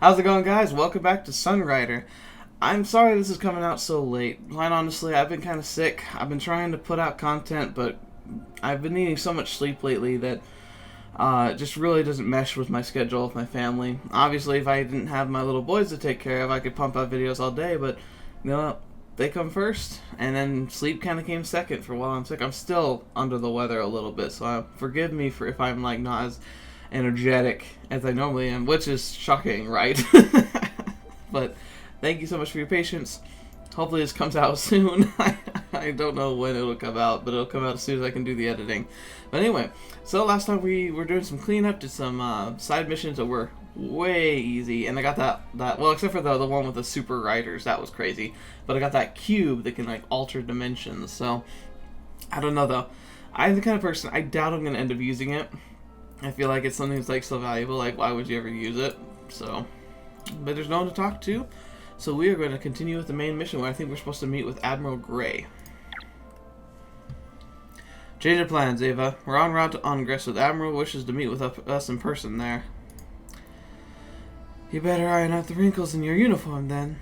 How's it going, guys? Welcome back to Sunrider. I'm sorry this is coming out so late. Quite honestly, I've been kind of sick. I've been trying to put out content, but I've been needing so much sleep lately that it just really doesn't mesh with my schedule with my family. Obviously, if I didn't have my little boys to take care of, I could pump out videos all day, but you know, they come first, and then sleep kind of came second for while I'm sick. I'm still under the weather a little bit, so forgive me for if I'm like not as energetic as I normally am, which is shocking, right? But thank you so much for your patience. Hopefully this comes out soon. I don't know when it'll come out, but it'll come out as soon as I can do the editing. But anyway, so last time we were doing some cleanup, did some side missions that were way easy, and I got that well, except for the one with the super riders, that was crazy. But I got that cube that can like alter dimensions, so I don't know though. I'm the kind of person, I doubt I'm gonna end up using it. I feel like it's something that's like so valuable, like why would you ever use it? So, but there's no one to talk to, so we are going to continue with the main mission where I think we're supposed to meet with Admiral Gray. Change of plans, Ava. We're en route to Ingress with Admiral wishes to meet with us in person there. You better iron out the wrinkles in your uniform then.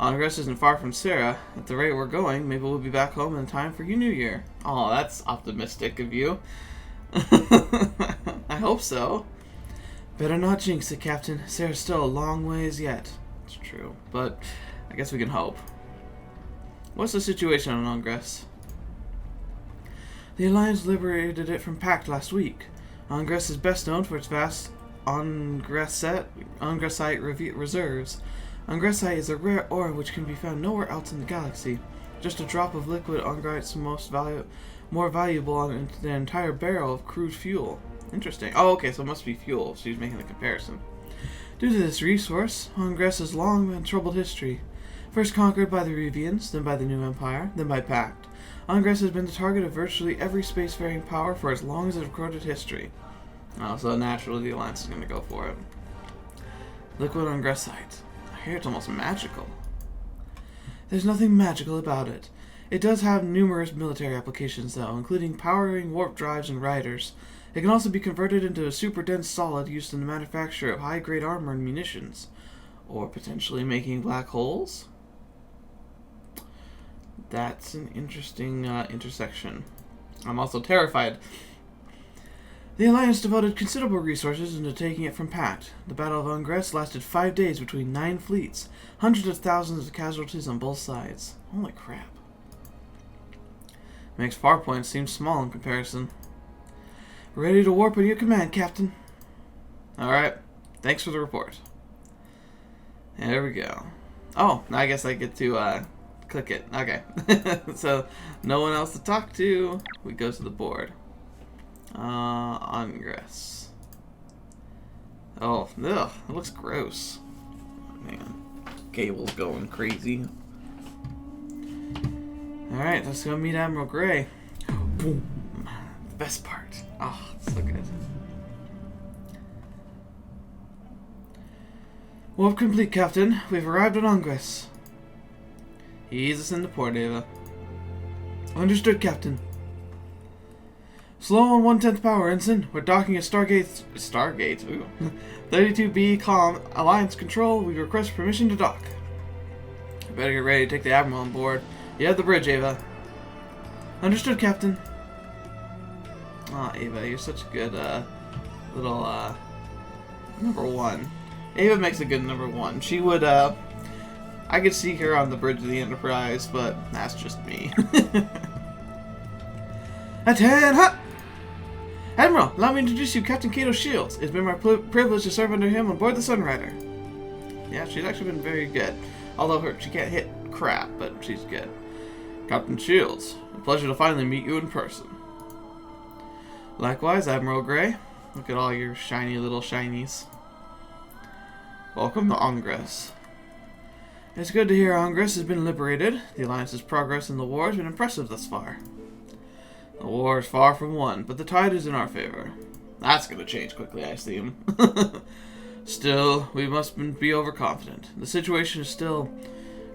Ingress isn't far from Cera. At the rate we're going, maybe we'll be back home in time for your New Year. Oh, that's optimistic of you. I hope so. Better not jinx it, Captain. Cera's still a long ways yet. It's true, but I guess we can hope. What's the situation on Ingress? The Alliance liberated it from PACT last week. Ingress is best known for its vast Ingressite reserves. Ingressite is a rare ore which can be found nowhere else in the galaxy. Just a drop of liquid Ingressite's more valuable than an entire barrel of crude fuel. Interesting. Oh, okay, so it must be fuel. She's making the comparison. Due to this resource, Ingress has long and troubled history. First conquered by the Revians, then by the New Empire, then by PACT. Ingress has been the target of virtually every spacefaring power for as long as its recorded history. Oh, so naturally the Alliance is going to go for it. Liquid Ingressite. I hear it's almost magical. There's nothing magical about it. It does have numerous military applications, though, including powering warp drives and riders. It can also be converted into a super dense solid used in the manufacture of high-grade armor and munitions. Or potentially making black holes? That's an interesting intersection. I'm also terrified. The Alliance devoted considerable resources into taking it from PACT. The Battle of Ingress lasted 5 days between 9 fleets. Hundreds of thousands of casualties on both sides. Holy crap. Makes Farpoint seem small in comparison. Ready to warp on your command, Captain. Alright. Thanks for the report. And there we go. Oh, now I guess I get to click it. Okay. So, no one else to talk to. We go to the board. Ingress. Oh, ugh. It looks gross. Man. Cable's going crazy. Alright, let's go meet Admiral Gray. Boom. The best part. Oh, it's so good. Warp complete, Captain. We've arrived at Ingress. Ease us into port, Ava. Understood, Captain. Slow on 1/10 power, Ensign. We're docking at Stargate. Ooh. 32B Calm Alliance Control. We request permission to dock. We better get ready to take the Admiral on board. You have the bridge, Ava. Understood, Captain. Aw, Ava, you're such a good, little, number one. Ava makes a good number one. She would, I could see her on the bridge of the Enterprise, but that's just me. Attend, hut! Admiral, allow me to introduce you Captain Kayto Shields. It's been my privilege to serve under him on board the Sunrider. Yeah, she's actually been very good. Although she can't hit crap, but she's good. Captain Shields, a pleasure to finally meet you in person. Likewise, Admiral Gray. Look at all your shiny little shinies. Welcome to Ingress. It's good to hear Ingress has been liberated. The Alliance's progress in the war has been impressive thus far. The war is far from won, but the tide is in our favor. That's going to change quickly, I assume. Still, we must be overconfident. The situation is still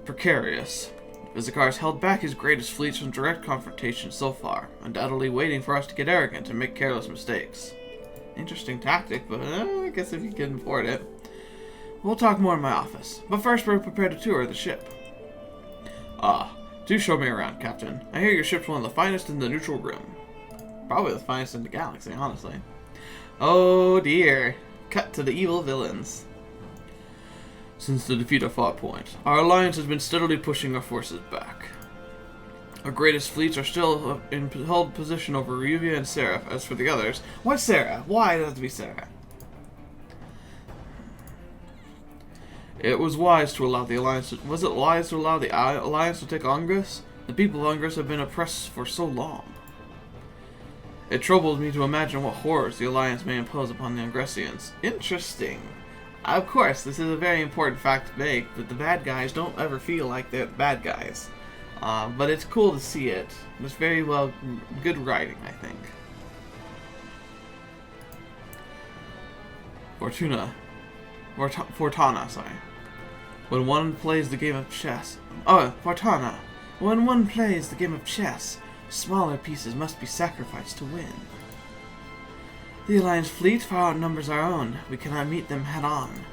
precarious. Vizikar has held back his greatest fleets from direct confrontation so far, undoubtedly waiting for us to get arrogant and make careless mistakes. Interesting tactic, but I guess if you can afford it. We'll talk more in my office, but first we're prepared to tour the ship. Ah, do show me around, Captain. I hear your ship's one of the finest in the neutral rim. Probably the finest in the galaxy, honestly. Oh dear. Cut to the evil villains. Since the defeat of Far Point, our alliance has been steadily pushing our forces back. Our greatest fleets are still in held position over Ryuvia and Cera. As for the others, what's Cera? Why does it have to be Cera? It was wise to allow the alliance. Was it wise to allow the alliance to take Ongris? The people of Ongris have been oppressed for so long. It troubles me to imagine what horrors the alliance may impose upon the Ongressians. Interesting. Of course, this is a very important fact to make, that the bad guys don't ever feel like they're the bad guys. But it's cool to see it. It's very well, good writing, I think. Fortana, sorry. When one plays the game of chess... Oh, Fortana. When one plays the game of chess, smaller pieces must be sacrificed to win. The Alliance fleet far outnumbers our own. We cannot meet them head-on.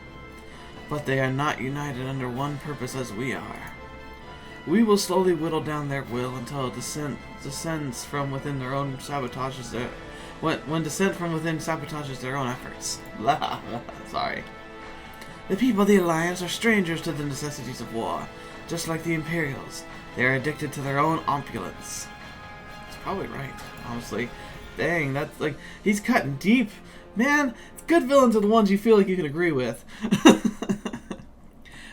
But they are not united under one purpose as we are. We will slowly whittle down their will until it descends from within their own sabotages their... When descent from within sabotages their own efforts. Sorry. The people of the Alliance are strangers to the necessities of war. Just like the Imperials, they are addicted to their own opulence. He's probably right, honestly. Dang, that's like... He's cutting deep. Man, good villains are the ones you feel like you can agree with.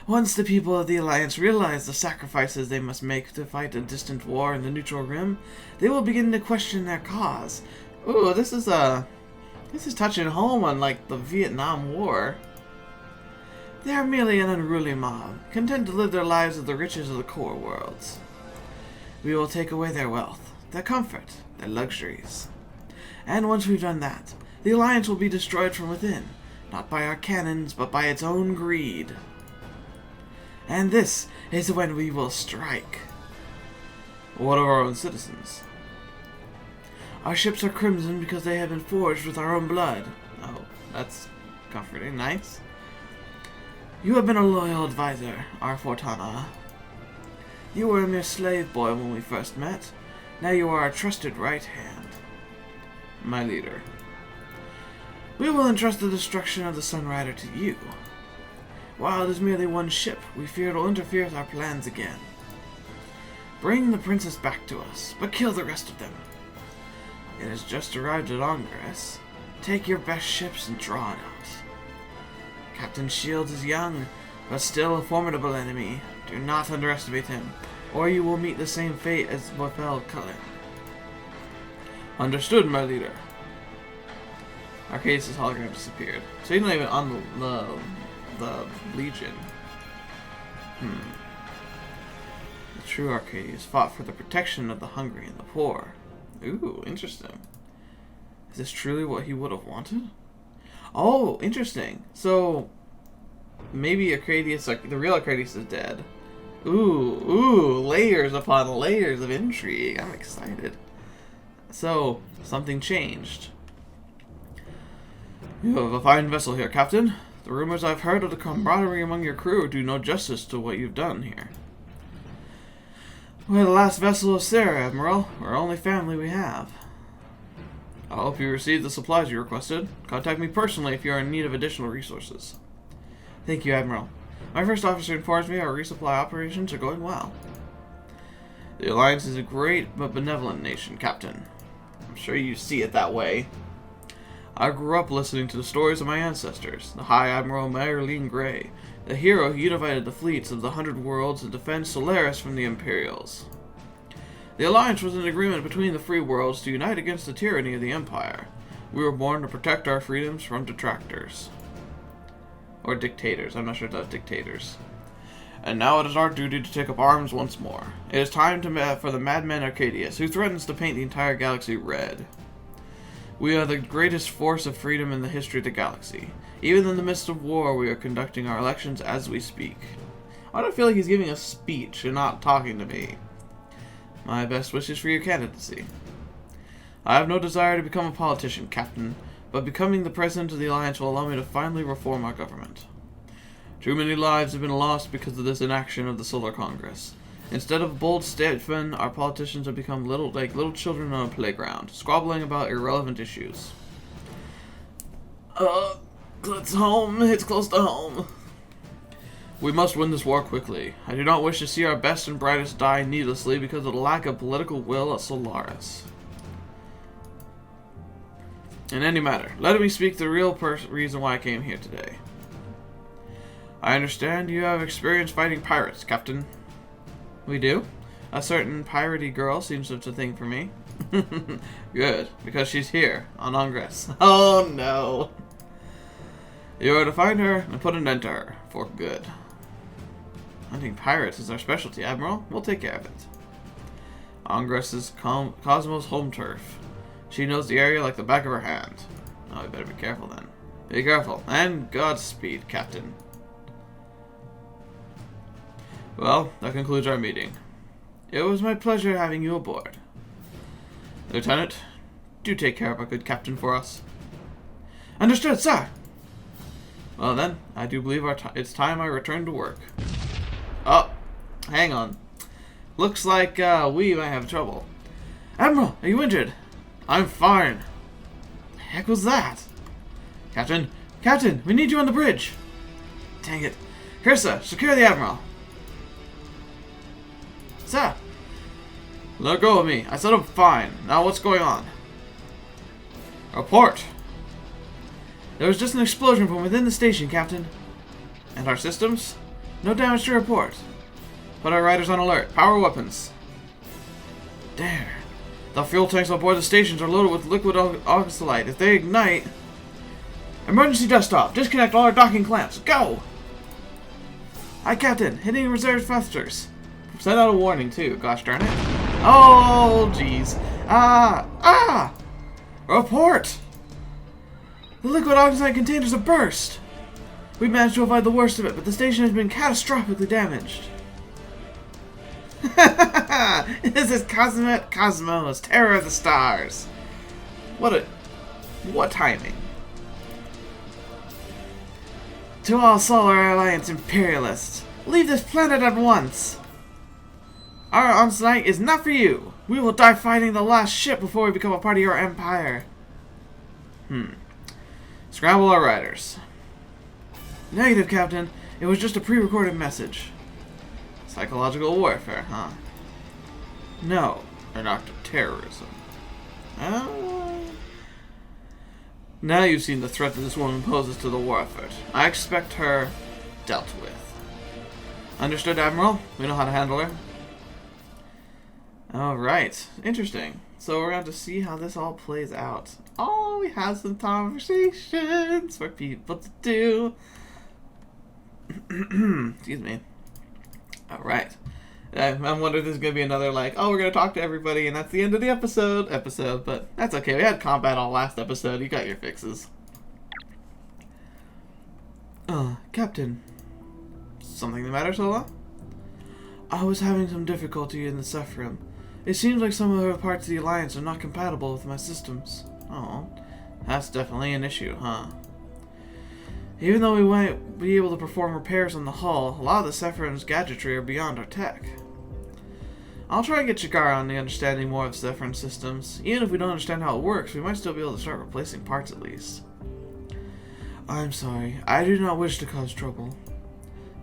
Once the people of the Alliance realize the sacrifices they must make to fight a distant war in the neutral rim, they will begin to question their cause. Ooh, this is touching home on, like, the Vietnam War. They are merely an unruly mob, content to live their lives of the riches of the core worlds. We will take away their wealth, their comfort, their luxuries. And once we've done that, the Alliance will be destroyed from within, not by our cannons, but by its own greed. And this is when we will strike. What of our own citizens? Our ships are crimson because they have been forged with our own blood. Oh, that's comforting. Nice. You have been a loyal advisor, our Fortana. You were a mere slave boy when we first met. Now you are our trusted right hand. My leader. We will entrust the destruction of the Sunrider to you. While it is merely one ship, we fear it will interfere with our plans again. Bring the princess back to us, but kill the rest of them. It has just arrived at Ongris. Take your best ships and draw it out. Captain Shields is young, but still a formidable enemy. Do not underestimate him, or you will meet the same fate as befell Cullen. Understood, my leader. Arcadius' hologram disappeared. So he's not even on the Legion. The true Arcadius fought for the protection of the hungry and the poor. Ooh, interesting. Is this truly what he would have wanted? Oh, interesting. So, maybe Arcadius, like, the real Arcadius is dead. Ooh, layers upon layers of intrigue. I'm excited. So, something changed. You have a fine vessel here, Captain. The rumors I've heard of the camaraderie among your crew do no justice to what you've done here. We're the last vessel of Cera, Admiral. We're the only family we have. I hope you received the supplies you requested. Contact me personally if you are in need of additional resources. Thank you, Admiral. My first officer informs me our resupply operations are going well. The Alliance is a great but benevolent nation, Captain. I'm sure you see it that way. I grew up listening to the stories of my ancestors, the High Admiral Marilyn Gray, the hero who unified the fleets of the 100 Worlds to defend Solaris from the Imperials. The Alliance was an agreement between the free worlds to unite against the tyranny of the Empire. We were born to protect our freedoms from detractors. Or dictators, I'm not sure about dictators. And now it is our duty to take up arms once more. It is time for the madman Arcadius, who threatens to paint the entire galaxy red. We are the greatest force of freedom in the history of the galaxy. Even in the midst of war, we are conducting our elections as we speak. I don't feel like he's giving a speech and not talking to me. My best wishes for your candidacy. I have no desire to become a politician, Captain, but becoming the President of the Alliance will allow me to finally reform our government. Too many lives have been lost because of this inaction of the Solar Congress. Instead of bold statesmen, our politicians have become like little children on a playground, squabbling about irrelevant issues. It's home. It's close to home. We must win this war quickly. I do not wish to see our best and brightest die needlessly because of the lack of political will at Solaris. In any matter, let me speak the real reason why I came here today. I understand you have experience fighting pirates, Captain. We do? A certain piratey girl seems to have a thing for me. Good, because she's here, on Ingress. Oh no! You are to find her and put an end to her, for good. Hunting pirates is our specialty, Admiral. We'll take care of it. Ingress is Cosmo's home turf. She knows the area like the back of her hand. Oh, we better be careful then. Be careful, and Godspeed, Captain. Well, that concludes our meeting. It was my pleasure having you aboard. Lieutenant, do take care of our good captain for us. Understood, sir! Well then, I do believe it's time I return to work. Oh, hang on. Looks like we might have trouble. Admiral, are you injured? I'm fine. The heck was that? Captain, we need you on the bridge. Dang it. Cursa, secure the Admiral. Sir! Let go of me. I said I'm fine. Now what's going on? Report! There was just an explosion from within the station, Captain. And our systems? No damage to report. Put our riders on alert. Power weapons. There. The fuel tanks on board the stations are loaded with liquid oxalite. If they ignite... Emergency dust off. Disconnect all our docking clamps. Go! Hi, Captain. Hitting reserve thrusters. Send out a warning, too. Gosh darn it. Oh, jeez. Report! The liquid oxide containers have burst. We managed to avoid the worst of it, but the station has been catastrophically damaged. This is Cosmos, Terror of the Stars. What timing? To all Solar Alliance imperialists, leave this planet at once. Our onslaught is not for you. We will die fighting the last ship before we become a part of your empire. Scramble our riders. Negative, Captain. It was just a pre-recorded message. Psychological warfare, huh? No, an act of terrorism. Now you've seen the threat that this woman poses to the war effort. I expect her dealt with. Understood, Admiral? We know how to handle her. Alright, interesting. So we're going to see how this all plays out. Oh, we have some conversations for people to do. Excuse me. Alright. I'm wondering if there's going to be another, like, oh, we're going to talk to everybody, and that's the end of the episode, but that's okay. We had combat all last episode. You got your fixes. Captain. Something the matter, Sola? I was having some difficulty in the Sephirim. It seems like some of the parts of the Alliance are not compatible with my systems. Oh, that's definitely an issue, huh? Even though we might be able to perform repairs on the hull, a lot of the Sephirim's gadgetry are beyond our tech. I'll try to get Chikara on the understanding more of Sephirim systems. Even if we don't understand how it works, we might still be able to start replacing parts at least. I'm sorry. I do not wish to cause trouble.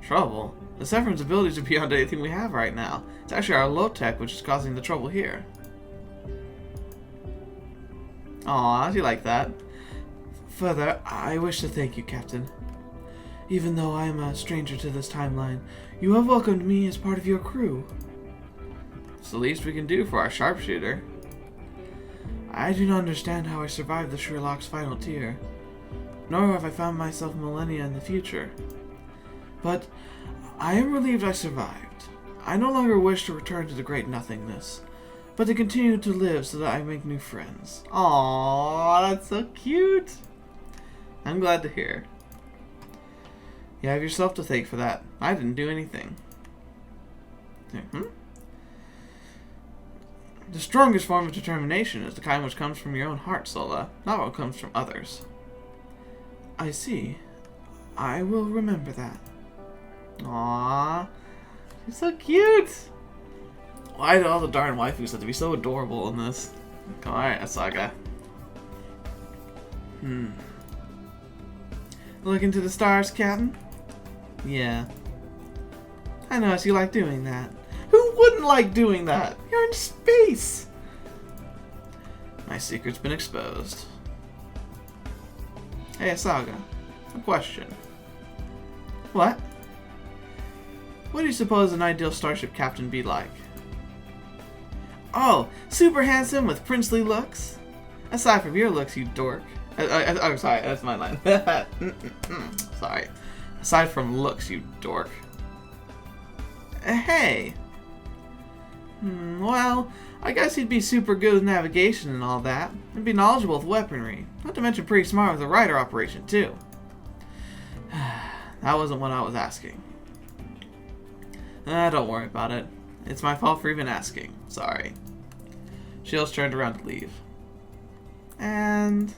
Trouble? The Sephirim's abilities are beyond anything we have right now. It's actually our low tech which is causing the trouble here. Aw, do you like that? Further, I wish to thank you, Captain. Even though I am a stranger to this timeline, you have welcomed me as part of your crew. It's the least we can do for our sharpshooter. I do not understand how I survived the Sherlock's final tier, nor have I found myself millennia in the future. But I am relieved I survived. I no longer wish to return to the great nothingness, but to continue to live so that I make new friends. Aww, that's so cute. I'm glad to hear. You have yourself to thank for that. I didn't do anything. The strongest form of determination is the kind which comes from your own heart, Sola, not what comes from others. I see. I will remember that. Aww. She's so cute. Why do all the darn waifus have to be so adorable in this? Alright, Asaga. Look into the stars, Captain? Yeah. I notice you like doing that. Who wouldn't like doing that? You're in space! My secret's been exposed. Hey, Asaga. A question. What? What do you suppose an ideal starship captain be like? Oh, super handsome with princely looks? Aside from your looks, you dork. I'm sorry, that's my line. Sorry. Aside from looks, you dork. Hey! Well, I guess he'd be super good with navigation and all that. And be knowledgeable with weaponry. Not to mention pretty smart with the rider operation, too. That wasn't what I was asking. Don't worry about it. It's my fault for even asking. Sorry. Shields turned around to leave. And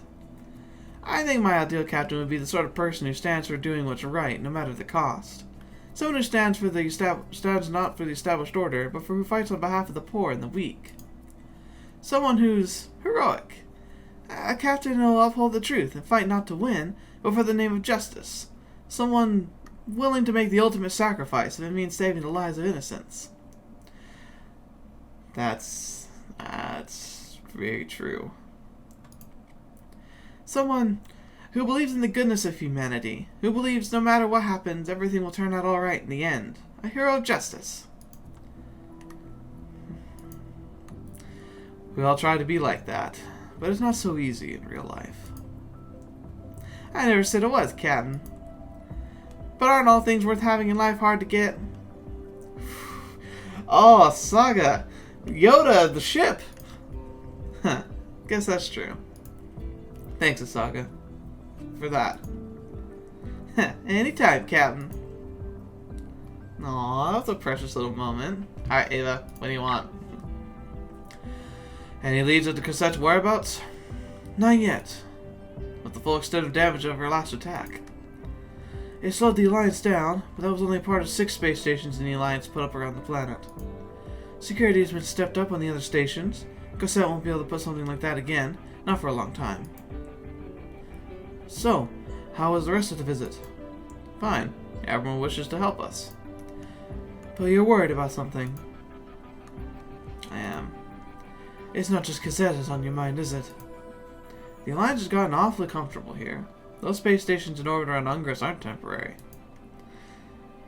I think my ideal captain would be the sort of person who stands for doing what's right, no matter the cost. Someone who stands not for the established order, but for who fights on behalf of the poor and the weak. Someone who's heroic. A captain who will uphold the truth and fight not to win, but for the name of justice. Someone willing to make the ultimate sacrifice if it means saving the lives of innocents. That's very true. Someone who believes in the goodness of humanity, who believes no matter what happens, everything will turn out alright in the end. A hero of justice. We all try to be like that, but it's not so easy in real life. I never said it was, Captain. But aren't all things worth having in life hard to get? Oh, Saga! Yoda, the ship! Huh, guess that's true. Thanks, Asaga. For that. Anytime, Captain. Aw, that's a precious little moment. Alright, Ava, what do you want? Any leads of the Cossette's whereabouts? Not yet. With the full extent of damage of her last attack. It slowed the Alliance down, but that was only a part of 6 space stations in the Alliance put up around the planet. Security has been stepped up on the other stations. Cossette won't be able to put something like that again, not for a long time. So, how was the rest of the visit? Fine. Everyone wishes to help us. But you're worried about something. I am. It's not just Cossette that's on your mind, is it? The Alliance has gotten awfully comfortable here. Those space stations in orbit around Ungress aren't temporary.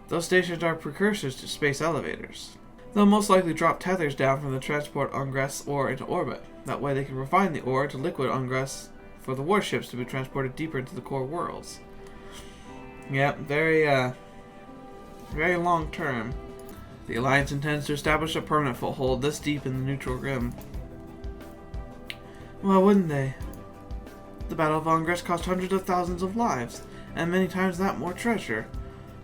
Those stations are precursors to space elevators. They'll most likely drop tethers down from the transport Ungress ore into orbit. That way they can refine the ore to liquid Ungress for the warships to be transported deeper into the core worlds. Yep, very long term. The Alliance intends to establish a permanent foothold this deep in the neutral rim. Why wouldn't they? The Battle of Ungress cost hundreds of thousands of lives, and many times that more treasure.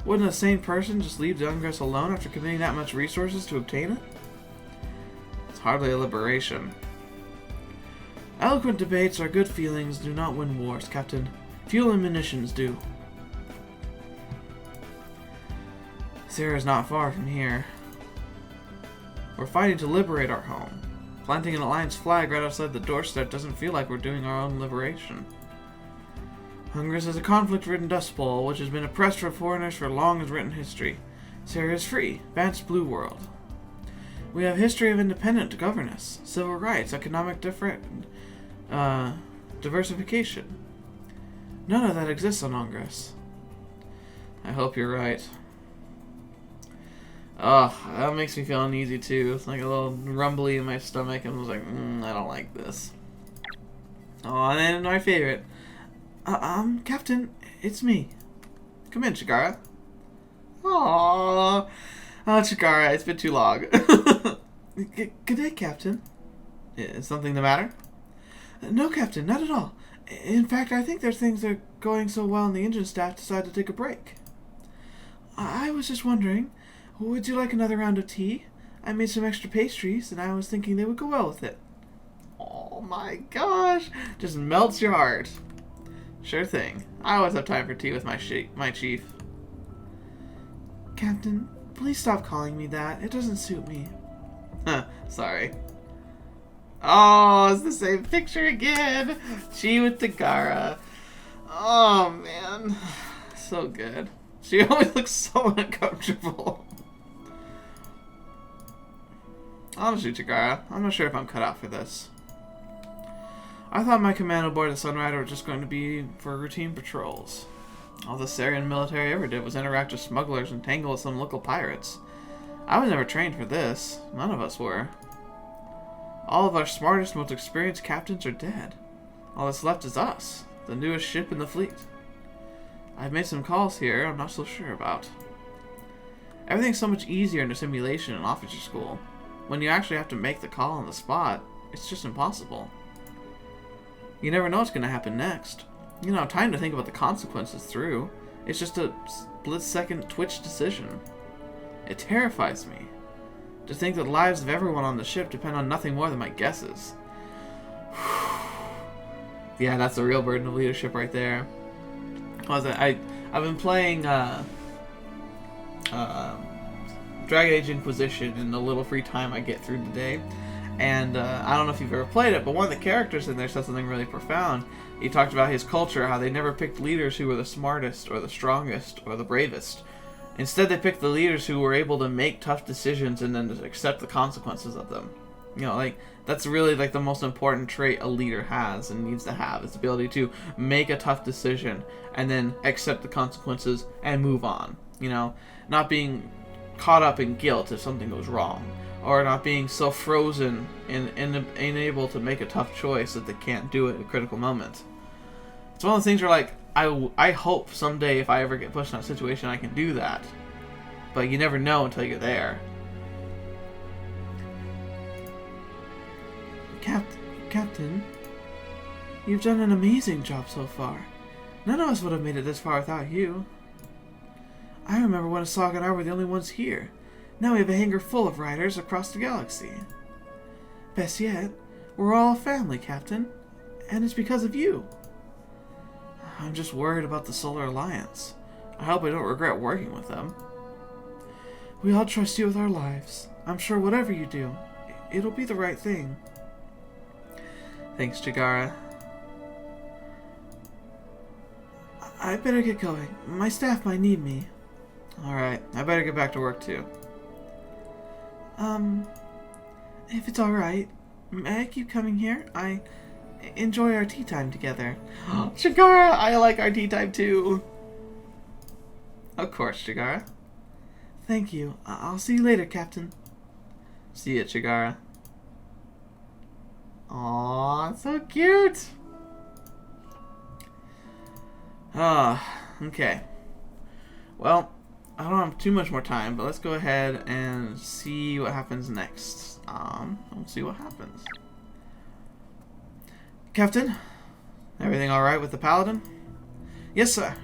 Wouldn't a sane person just leave the Ungress alone after committing that much resources to obtain it? It's hardly a liberation. Eloquent debates or good feelings do not win wars, Captain. Fuel and munitions do. Cera is not far from here. We're fighting to liberate our home. Planting an Alliance flag right outside the doorstep doesn't feel like we're doing our own liberation. Ungress is a conflict-ridden dust bowl which has been oppressed for foreigners for long as written history. Cera is free, Vance Blue World. We have history of independent governance, civil rights, economic diversification. None of that exists on Ungress. I hope you're right. Ugh, that makes me feel uneasy too. It's like a little rumbly in my stomach. I'm just like, I don't like this. Oh, and then our favorite. Captain, it's me. Come in, Chikara. Aww. Oh, Chikara, it's been too long. Good day, Captain. Is something the matter? No, Captain, not at all. In fact, I think there's things that are going so well and the engine staff decided to take a break. I was just wondering, would you like another round of tea? I made some extra pastries, and I was thinking they would go well with it. Oh my gosh. Just melts your heart. Sure thing. I always have time for tea with my chief. Captain, please stop calling me that. It doesn't suit me. Sorry. Oh, it's the same picture again. She with Tagara. Oh, man. So good. She always looks so uncomfortable. Honestly, Tagara, I'm not sure if I'm cut out for this. I thought my command aboard the Sunrider was just going to be for routine patrols. All the Cerian military ever did was interact with smugglers and tangle with some local pirates. I was never trained for this. None of us were. All of our smartest, most experienced captains are dead. All that's left is us, the newest ship in the fleet. I've made some calls here I'm not so sure about. Everything's so much easier in a simulation in officer school. When you actually have to make the call on the spot, it's just impossible. You never know what's going to happen next. You don't have time to think about the consequences through. It's just a split-second twitch decision. It terrifies me. To think that the lives of everyone on the ship depend on nothing more than my guesses. Yeah, that's a real burden of leadership right there. I've been playing Dragon Age Inquisition in the little free time I get through the day. And I don't know if you've ever played it, but one of the characters in there said something really profound. He talked about his culture, how they never picked leaders who were the smartest or the strongest or the bravest. Instead, they picked the leaders who were able to make tough decisions and then to accept the consequences of them. You know, like, that's really, like, the most important trait a leader has and needs to have, is the ability to make a tough decision and then accept the consequences and move on. You know, not being caught up in guilt if something goes wrong, or not being so frozen and unable to make a tough choice that they can't do it at a critical moment. It's one of those things where, like, I hope someday if I ever get pushed in a situation I can do that. But you never know until you're there. Captain, you've done an amazing job so far. None of us would have made it this far without you. I remember when Asag and I were the only ones here. Now we have a hangar full of riders across the galaxy. Best yet, we're all a family, Captain. And it's because of you. I'm just worried about the Solar Alliance. I hope I don't regret working with them. We all trust you with our lives. I'm sure whatever you do, it'll be the right thing. Thanks, Tagara. I better get going. My staff might need me. Alright, I better get back to work too. If it's alright, may I keep coming here? I enjoy our tea time together. Chigara, I like our tea time too. Of course, Chigara. Thank you. I'll see you later, Captain. See ya, Chigara. Aww, so cute. Okay. Well, I don't have too much more time, but let's go ahead and see what happens next. We'll see what happens. Captain, everything alright with the Paladin? Yes, sir.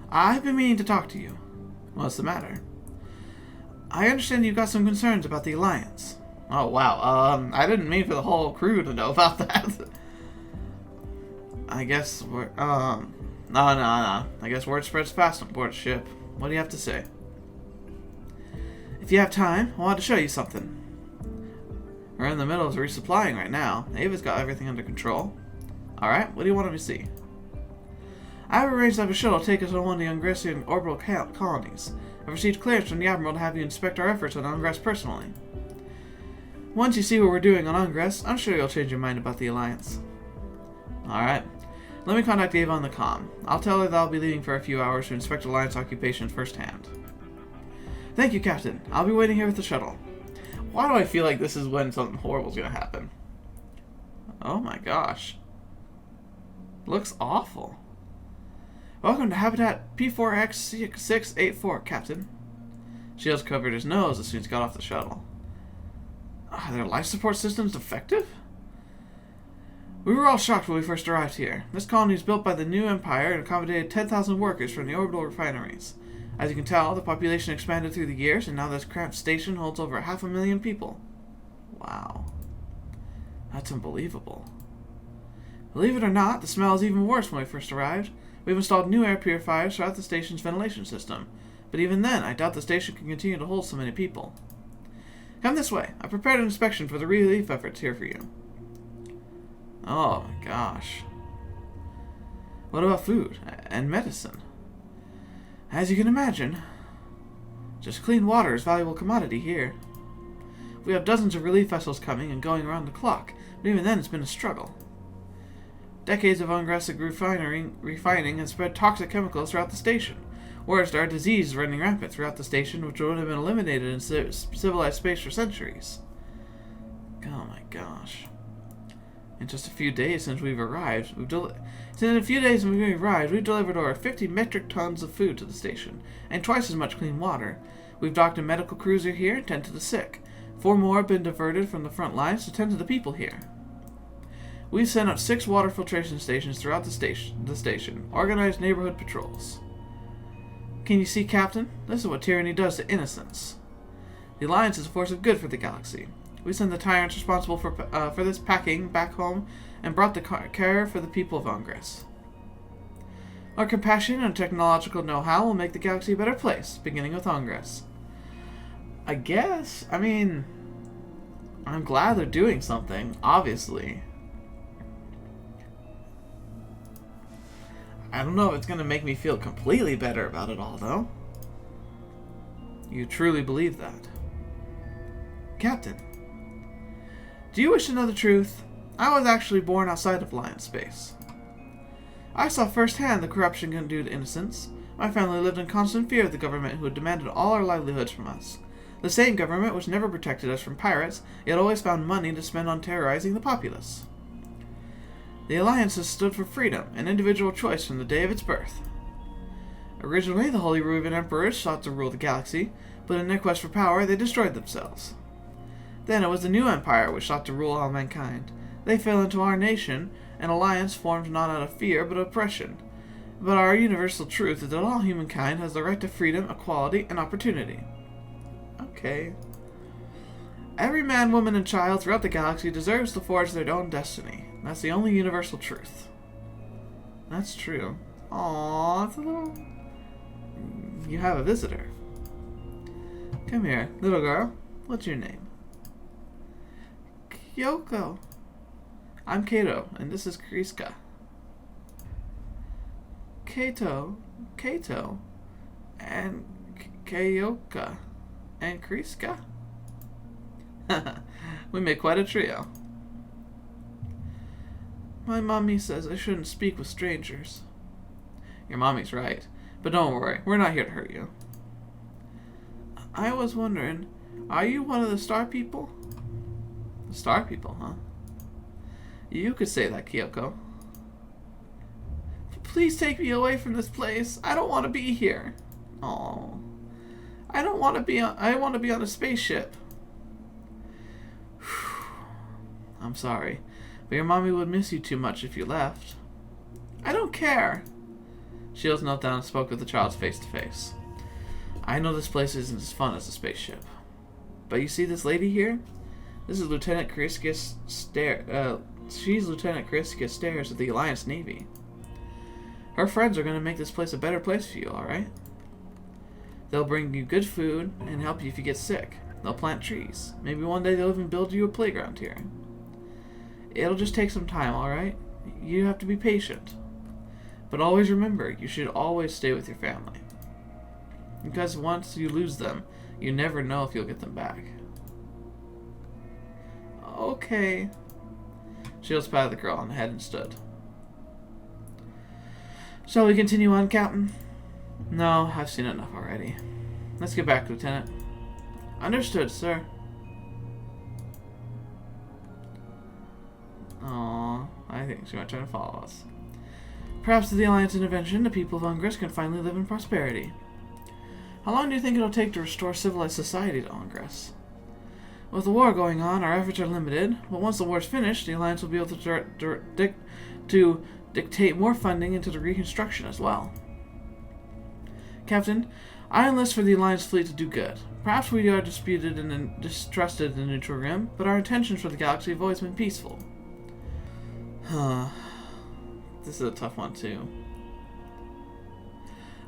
I've been meaning to talk to you. What's the matter? I understand you've got some concerns about the Alliance. Oh, wow. I didn't mean for the whole crew to know about that. I guess we're, no. I guess word spreads fast on board a ship. What do you have to say? If you have time, I want to show you something. We're in the middle of resupplying right now. Ava's got everything under control. Alright, what do you want me to see? I've arranged to have a shuttle take us on one of the Ungressian orbital colonies. I've received clearance from the Admiral to have you inspect our efforts on Ungress personally. Once you see what we're doing on Ungress, I'm sure you'll change your mind about the Alliance. Alright. Let me contact Ava on the comm. I'll tell her that I'll be leaving for a few hours to inspect Alliance occupation firsthand. Thank you, Captain. I'll be waiting here with the shuttle. Why do I feel like this is when something horrible is going to happen? Oh my gosh. Looks awful. Welcome to Habitat P4X684, Captain. Shields covered his nose as soon as he got off the shuttle. Are their life support systems defective? We were all shocked when we first arrived here. This colony was built by the new Empire and accommodated 10,000 workers from the orbital refineries. As you can tell, the population expanded through the years, and now this cramped station holds over 500,000 people. Wow. That's unbelievable. Believe it or not, the smell is even worse when we first arrived. We've installed new air purifiers throughout the station's ventilation system. But even then, I doubt the station can continue to hold so many people. Come this way. I prepared an inspection for the relief efforts here for you. Oh my gosh. What about food and medicine? As you can imagine, just clean water is a valuable commodity here. We have dozens of relief vessels coming and going around the clock, but even then it's been a struggle. Decades of unaggressive refining has spread toxic chemicals throughout the station. Worse, there are diseases running rampant throughout the station which would have been eliminated in civilized space for centuries. Oh my gosh. In just a few days since we've arrived, we've delivered over 50 metric tons of food to the station, and twice as much clean water. We've docked a medical cruiser here and tend to the sick. 4 more have been diverted from the front lines to tend to the people here. We've sent out 6 water filtration stations throughout the station, organized neighborhood patrols. Can you see, Captain? This is what tyranny does to innocents. The Alliance is a force of good for the galaxy. We sent the tyrants responsible for this packing back home and brought the care for the people of Ingress. Our compassion and technological know-how will make the galaxy a better place, beginning with Ingress. I guess. I mean, I'm glad they're doing something, obviously. I don't know if it's going to make me feel completely better about it all, though. You truly believe that? Captain, do you wish to know the truth? I was actually born outside of Lion space. I saw firsthand the corruption can do to innocents. My family lived in constant fear of the government who had demanded all our livelihoods from us. The same government which never protected us from pirates, yet always found money to spend on terrorizing the populace. The Alliance has stood for freedom and individual choice from the day of its birth. Originally, the Holy Ruven Emperors sought to rule the galaxy, but in their quest for power, they destroyed themselves. Then it was the new Empire which sought to rule all mankind. They fell into our nation, an alliance formed not out of fear but oppression. But our universal truth is that all humankind has the right to freedom, equality, and opportunity. Okay. Every man, woman, and child throughout the galaxy deserves to forge their own destiny. That's the only universal truth. That's true. Aww, it's a little... You have a visitor. Come here, little girl. What's your name? Kyoko. I'm Kayto, and this is Kriska. Kayto, and Kayoka, and Kriska. We make quite a trio. My mommy says I shouldn't speak with strangers. Your mommy's right, but don't worry, we're not here to hurt you. I was wondering, are you one of the star people? The star people, huh? You could say that, Kyoko. Please take me away from this place. I don't want to be here. Oh, I want to be on a spaceship. I'm sorry, but your mommy would miss you too much if you left. I don't care. Shields knelt down and spoke with the child face to face. I know this place isn't as fun as a spaceship, but you see this lady here? This is Lieutenant Kriska she's Lieutenant Kriska Stairs of the Alliance Navy. Her friends are going to make this place a better place for you, alright? They'll bring you good food and help you if you get sick. They'll plant trees. Maybe one day they'll even build you a playground here. It'll just take some time, alright? You have to be patient. But always remember, you should always stay with your family. Because once you lose them, you never know if you'll get them back. Okay. Shields patted the girl on the head and stood. Shall we continue on, Captain? No, I've seen enough already. Let's get back, Lieutenant. Understood, sir. Aww, I think she might try to follow us. Perhaps with the Alliance intervention, the people of Ingress can finally live in prosperity. How long do you think it'll take to restore civilized society to Ingress? With the war going on, our efforts are limited, but once the war's finished, the Alliance will be able to dictate more funding into the reconstruction as well. Captain, I enlist for the Alliance fleet to do good. Perhaps we are disputed and distrusted in the neutral rim, but our intentions for the galaxy have always been peaceful. This is a tough one, too.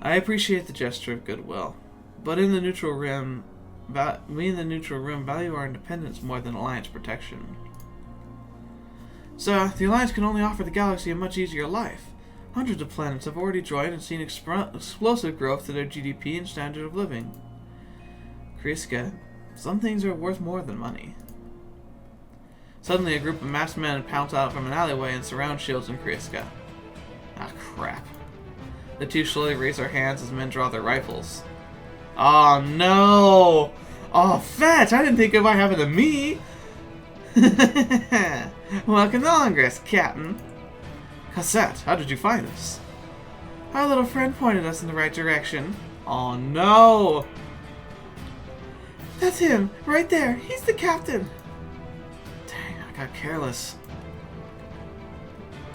I appreciate the gesture of goodwill, But in the neutral rim, we in the neutral rim value our independence more than Alliance protection. So, the Alliance can only offer the galaxy a much easier life. Hundreds of planets have already joined and seen explosive growth to their GDP and standard of living. Kriska, some things are worth more than money. Suddenly, a group of masked men pounce out from an alleyway and surround Shields and Kriska. Ah, crap. The two slowly raise their hands as men draw their rifles. Oh, no! Oh, fetch! I didn't think it might happen to me! Welcome to Ingress, Captain. Cassette, how did you find us? Our little friend pointed us in the right direction. Oh, no! That's him, right there. He's the captain. Dang, I got careless.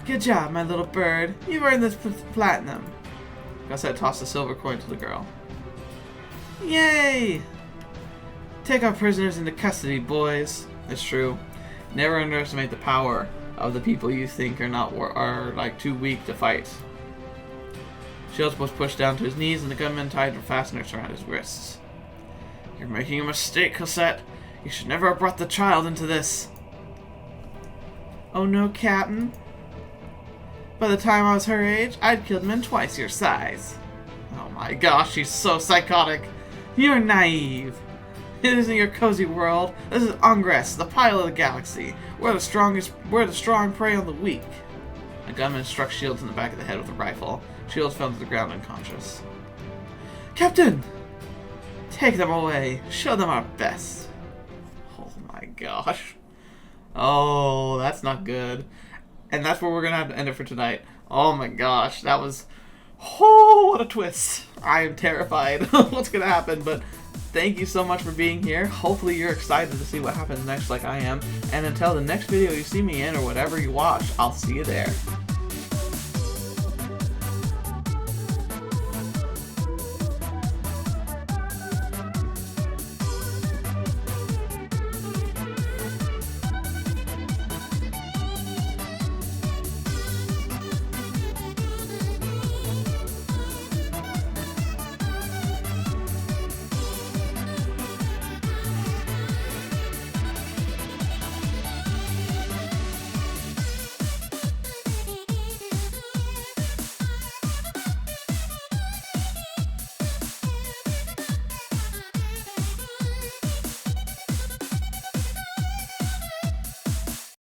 Good job, my little bird. You've earned this platinum. Cassette tossed a silver coin to the girl. Yay! Take our prisoners into custody, boys. It's true. Never underestimate the power of the people you think are like too weak to fight. Shields was pushed down to his knees, and the gunman tied fasteners around his wrists. You're making a mistake, Cassette. You should never have brought the child into this. Oh no, Captain. By the time I was her age, I'd killed men twice your size. Oh my gosh, she's so psychotic. You're naive. It isn't your cozy world. This is Ingress, the pile of the galaxy. We're the strong prey on the weak. A gunman struck Shields in the back of the head with a rifle. Shields fell to the ground unconscious. Captain! Take them away. Show them our best. Oh my gosh. Oh, that's not good. And that's where we're going to have to end it for tonight. Oh my gosh, that was... Oh, what a twist. I am terrified what's going to happen, but thank you so much for being here. Hopefully you're excited to see what happens next like I am. And until the next video you see me in or whatever you watch, I'll see you there.